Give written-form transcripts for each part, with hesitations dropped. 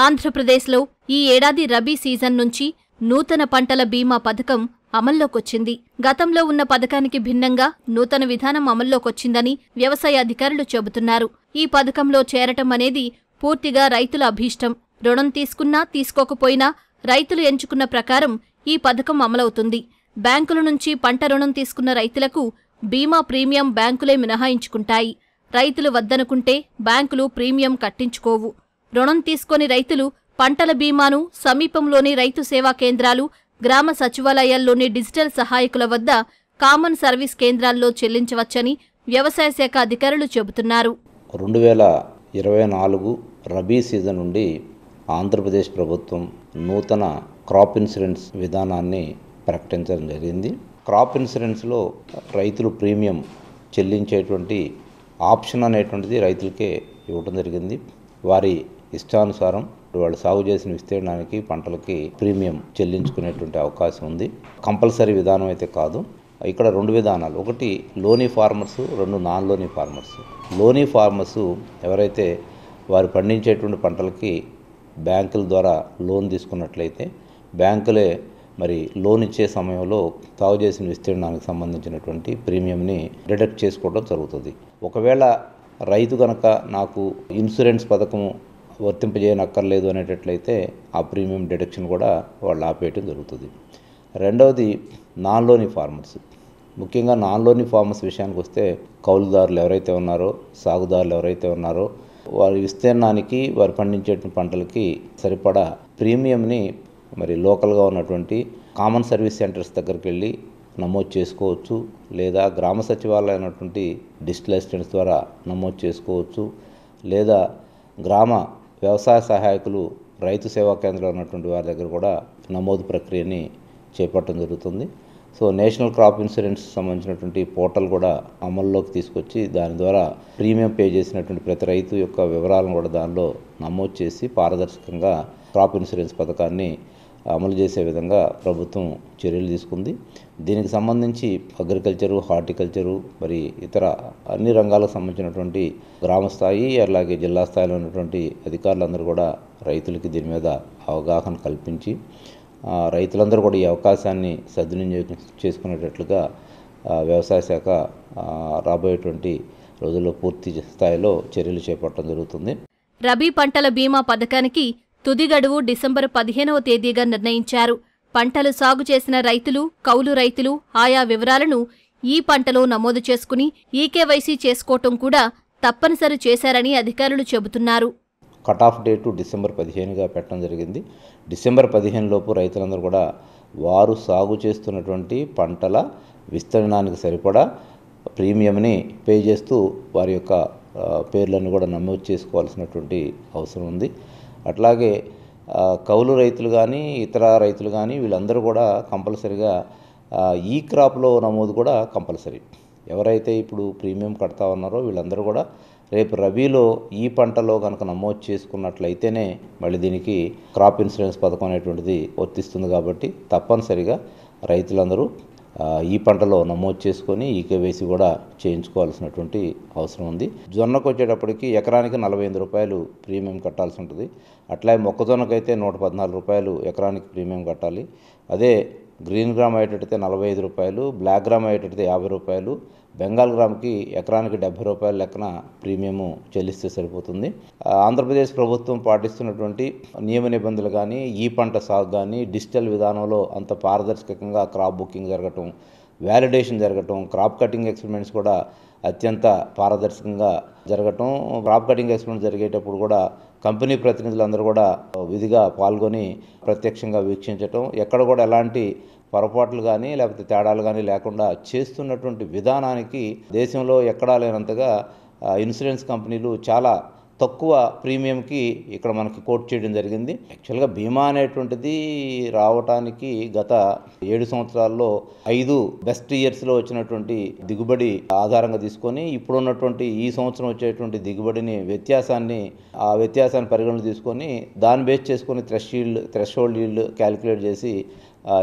ఆంధ్రప్రదేశ్లో ఈ ఏడాది రబీ సీజన్ నుంచి నూతన పంటల బీమా పథకం అమల్లోకొచ్చింది. గతంలో ఉన్న పథకానికి భిన్నంగా నూతన విధానం అమల్లోకొచ్చిందని వ్యవసాయ అధికారులు చెబుతున్నారు. ఈ పథకంలో చేరటం అనేది పూర్తిగా రైతుల అభీష్టం. రుణం తీసుకున్నా తీసుకోకపోయినా రైతులు ఎంచుకున్న ప్రకారం ఈ పథకం అమలవుతుంది. బ్యాంకుల నుంచి పంట రుణం తీసుకున్న రైతులకు బీమా ప్రీమియం బ్యాంకులే మినహాయించుకుంటాయి. రైతులు వద్దనుకుంటే బ్యాంకులు ప్రీమియం కట్టించుకోవు. రుణం తీసుకొని రైతులు పంటల బీమాను సమీపంలోని రైతు సేవా కేంద్రాలు, గ్రామ సచివాలయాల్లోని డిజిటల్ సహాయకుల వద్ద కామన్ సర్వీస్ కేంద్రాల్లో చెల్లించవచ్చని వ్యవసాయ శాఖ అధికారులు చెబుతున్నారు. 2024 రబీ సీజన్ నుండి ఆంధ్రప్రదేశ్ ప్రభుత్వం నూతన క్రాప్ ఇన్సూరెన్స్ విధానాన్ని ప్రకటించడం జరిగింది. క్రాప్ ఇన్సూరెన్స్లో రైతులు ప్రీమియం చెల్లించేటువంటి ఆప్షన్ అనేటువంటిది రైతులకే ఇవ్వడం జరిగింది. వారి ఇష్టానుసారం వాళ్ళు సాగు చేసిన విస్తీర్ణానికి పంటలకి ప్రీమియం చెల్లించుకునేటువంటి అవకాశం ఉంది. కంపల్సరీ విధానం అయితే కాదు. ఇక్కడ 2 విధానాలు, ఒకటి లోనీ ఫార్మర్స్, 2 నాన్ లోనీ ఫార్మర్స్. లోనీ ఫార్మర్స్ ఎవరైతే వారు పండించేటువంటి పంటలకి బ్యాంకుల ద్వారా లోన్ తీసుకున్నట్లయితే బ్యాంకులే మరి లోన్ ఇచ్చే సమయంలో సాగు చేసిన విస్తీర్ణానికి సంబంధించినటువంటి ప్రీమియంని డిడక్ట్ చేసుకోవడం జరుగుతుంది. ఒకవేళ రైతు కనుక నాకు ఇన్సూరెన్స్ పథకం వర్తింపజేయనక్కర్లేదు అనేటట్లయితే ఆ ప్రీమియం డిడక్షన్ కూడా వాళ్ళు ఆపేయటం జరుగుతుంది. రెండవది నాన్ లోనీ ఫార్మర్స్. ముఖ్యంగా నాన్ లోనీ ఫార్మర్స్ విషయానికి వస్తే కౌలుదారులు ఎవరైతే ఉన్నారో, సాగుదారులు ఎవరైతే ఉన్నారో వారి విస్తీర్ణానికి వారు పండించేటువంటి పంటలకి సరిపడా ప్రీమియంని మరి లోకల్గా ఉన్నటువంటి కామన్ సర్వీస్ సెంటర్స్ దగ్గరికి వెళ్ళి నమోదు చేసుకోవచ్చు, లేదా గ్రామ సచివాలయం అయినటువంటి డిజిటల్ అసిస్టెంట్స్ ద్వారా నమోదు చేసుకోవచ్చు, లేదా గ్రామ వ్యవసాయ సహాయకులు, రైతు సేవా కేంద్రాలు ఉన్నటువంటి వారి దగ్గర కూడా నమోదు ప్రక్రియని చేపట్టడం జరుగుతుంది. సో నేషనల్ క్రాప్ ఇన్సూరెన్స్ సంబంధించినటువంటి పోర్టల్ కూడా అమల్లోకి తీసుకొచ్చి దాని ద్వారా ప్రీమియం పే చేసినటువంటి ప్రతి రైతు యొక్క వివరాలను కూడా దానిలో నమోదు చేసి పారదర్శకంగా క్రాప్ ఇన్సూరెన్స్ పథకాన్ని అమలు చేసే విధంగా ప్రభుత్వం చర్యలు తీసుకుంది. దీనికి సంబంధించి అగ్రికల్చరు, హార్టికల్చరు, మరి ఇతర అన్ని రంగాలకు సంబంధించినటువంటి గ్రామ స్థాయి అలాగే జిల్లా స్థాయిలో ఉన్నటువంటి అధికారులందరూ కూడా రైతులకి దీని మీద అవగాహన కల్పించి రైతులందరూ కూడా ఈ అవకాశాన్ని సద్వినియోగం చేసుకునేటట్లుగా వ్యవసాయ శాఖ రాబోయేటువంటి రోజుల్లో పూర్తి స్థాయిలో చర్యలు చేపట్టడం జరుగుతుంది. రబీ పంటల బీమా పథకానికి తుది గడువు డిసెంబర్ 15వ తేదీగా నిర్ణయించారు. పంటలు సాగు చేసిన రైతులు, కౌలు రైతులు ఆయా వివరాలను ఈ పంటలో నమోదు చేసుకుని ఈకేవైసీ చేసుకోవటం కూడా తప్పనిసరి చేశారని అధికారులు చెబుతున్నారు. కట్ ఆఫ్ డేటు డిసెంబర్ 15గా పెట్టడం జరిగింది. డిసెంబర్ 15 లోపు రైతులందరూ కూడా వారు సాగు చేస్తున్నటువంటి పంటల విస్తీర్ణానికి సరిపడా ప్రీమియంని పే చేస్తూ వారి యొక్క పేర్లను కూడా నమోదు చేసుకోవాల్సినటువంటి అవసరం ఉంది. అట్లాగే కౌలు రైతులు కానీ ఇతర రైతులు కానీ వీళ్ళందరూ కూడా కంపల్సరీగా ఈ క్రాప్లో నమోదు కూడా కంపల్సరీ. ఎవరైతే ఇప్పుడు ప్రీమియం కడతా ఉన్నారో వీళ్ళందరూ కూడా రేపు రబీలో ఈ పంటలో కనుక నమోదు చేసుకున్నట్లయితేనే మళ్ళీ దీనికి క్రాప్ ఇన్సూరెన్స్ పథకం అనేటువంటిది వర్తిస్తుంది. కాబట్టి తప్పనిసరిగా రైతులందరూ ఈ పంటలో నమోదు చేసుకొని ఈకేవైసీ కూడా చేయించుకోవాల్సినటువంటి అవసరం ఉంది. జొన్నకు వచ్చేటప్పటికి ఎకరానికి 48 రూపాయలు ప్రీమియం కట్టాల్సి ఉంటుంది. అట్లాగే మొక్కజొన్నకైతే 114 రూపాయలు ఎకరానికి ప్రీమియం కట్టాలి. అదే గ్రీన్ గ్రామ్ అయ్యేటట్టయితే 45 రూపాయలు, బ్లాక్ గ్రామ్ అయ్యేటట్టయితే 50 రూపాయలు, బెంగాల్ గ్రామ్కి ఎకరానికి 70 రూపాయల లెక్కన ప్రీమియము చెల్లిస్తే సరిపోతుంది. ఆంధ్రప్రదేశ్ ప్రభుత్వం పాటిస్తున్నటువంటి నియమ నిబంధనలు కానీ, ఈ పంట సాగు కానీ డిజిటల్ విధానంలో అంత పారదర్శకంగా క్రాప్ బుకింగ్ జరగటం, వ్యాలిడేషన్ జరగటం, క్రాప్ కటింగ్ ఎక్స్పెరిమెంట్స్ కూడా అత్యంత పారదర్శకంగా జరగటం, క్రాప్ కటింగ్ ఎక్స్పెరిమెంట్ జరిగేటప్పుడు కూడా కంపెనీ ప్రతినిధులందరూ కూడా విధిగా పాల్గొని ప్రత్యక్షంగా వీక్షించటం, ఎక్కడ కూడా ఎలాంటి పొరపాట్లు కానీ లేకపోతే తేడాలు కానీ లేకుండా చేస్తున్నటువంటి విధానానికి దేశంలో ఎక్కడా లేనంతగా ఇన్సూరెన్స్ కంపెనీలు చాలా తక్కువ ప్రీమియంకి ఇక్కడ మనకి కోట్ చేయడం జరిగింది. యాక్చువల్గా బీమా అనేటువంటిది రావటానికి గత 7 సంవత్సరాల్లో 5 బెస్ట్ ఇయర్స్లో వచ్చినటువంటి దిగుబడి ఆధారంగా తీసుకొని ఇప్పుడున్నటువంటి ఈ సంవత్సరం వచ్చేటువంటి దిగుబడిని ఆ వ్యత్యాసాన్ని పరిగణలో తీసుకొని దాన్ని బేస్ చేసుకొని థ్రెషోల్డ్ ఈల్డ్ క్యాలిక్యులేట్ చేసి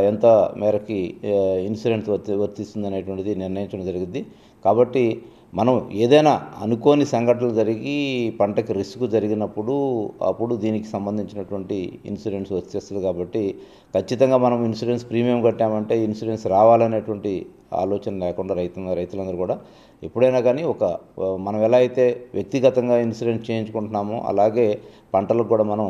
ఎంత మేరకి ఇన్సూరెన్స్ వర్తిస్తుంది అనేటువంటిది నిర్ణయించడం జరిగింది. కాబట్టి మనం ఏదైనా అనుకోని సంఘటనలు జరిగి పంటకి రిస్క్ జరిగినప్పుడు అప్పుడు దీనికి సంబంధించినటువంటి ఇన్సూరెన్స్ వచ్చేస్తుంది కాబట్టి ఖచ్చితంగా మనం ఇన్సూరెన్స్ ప్రీమియం కట్టామంటే ఇన్సూరెన్స్ రావాలనేటువంటి ఆలోచన లేకుండా రైతులందరూ కూడా ఎప్పుడైనా కానీ మనం ఎలా అయితే వ్యక్తిగతంగా ఇన్సూరెన్స్ చేయించుకుంటున్నామో అలాగే పంటలకు కూడా మనం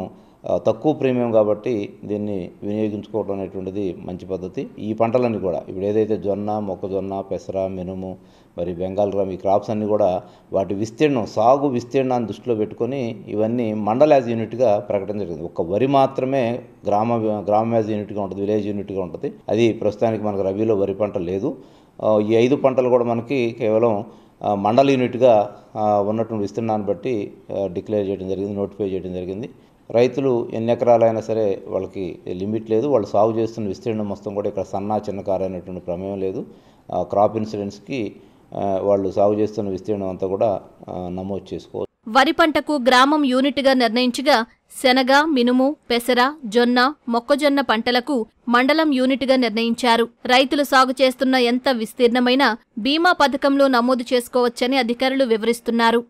తక్కువ ప్రీమియం కాబట్టి దీన్ని వినియోగించుకోవడం అనేటువంటిది మంచి పద్ధతి. ఈ పంటలన్నీ కూడా ఇప్పుడు ఏదైతే జొన్న, మొక్కజొన్న, పెసర, మినుము, మరి బెంగాల్ గ్రామ్ ఈ క్రాప్స్ అన్నీ కూడా వాటి సాగు విస్తీర్ణాన్ని దృష్టిలో పెట్టుకొని ఇవన్నీ మండల్ యాజ్ యూనిట్గా ప్రకటన జరిగింది. ఒక్క వరి మాత్రమే గ్రామ యాజ్ యూనిట్గా ఉంటుంది, విలేజ్ యూనిట్గా ఉంటుంది. అది ప్రస్తుతానికి మనకు రబీలో వరి పంట లేదు. ఈ 5 పంటలు కూడా మనకి కేవలం మండల్ యూనిట్గా ఉన్నటువంటి విస్తీర్ణాన్ని బట్టి డిక్లేర్ చేయడం జరిగింది, నోటిఫై చేయడం జరిగింది. రైతులు ఎన్ని ఎకరాలైనా సరే వాళ్ళకి లిమిట్ లేదు. వాళ్ళు సాగు చేస్తున్న విస్తీర్ణం మొత్తం కూడా ఇక్కడ చిన్నకారు అనేటువంటి ప్రమేయం లేదు. క్రాప్ ఇన్సూరెన్స్కి వాళ్ళు సాగు చేస్తున్న విస్తీర్ణం అంతా కూడా నమోదు చేసుకోవచ్చు. వరి పంటకు గ్రామం యూనిట్గా నిర్ణయించగా శనగ, మినుము, పెసర, జొన్న, మొక్కజొన్న పంటలకు మండలం యూనిట్గా నిర్ణయించారు. రైతులు సాగు చేస్తున్న ఎంత విస్తీర్ణమైనా బీమా పథకంలో నమోదు చేసుకోవచ్చని అధికారులు వివరిస్తున్నారు.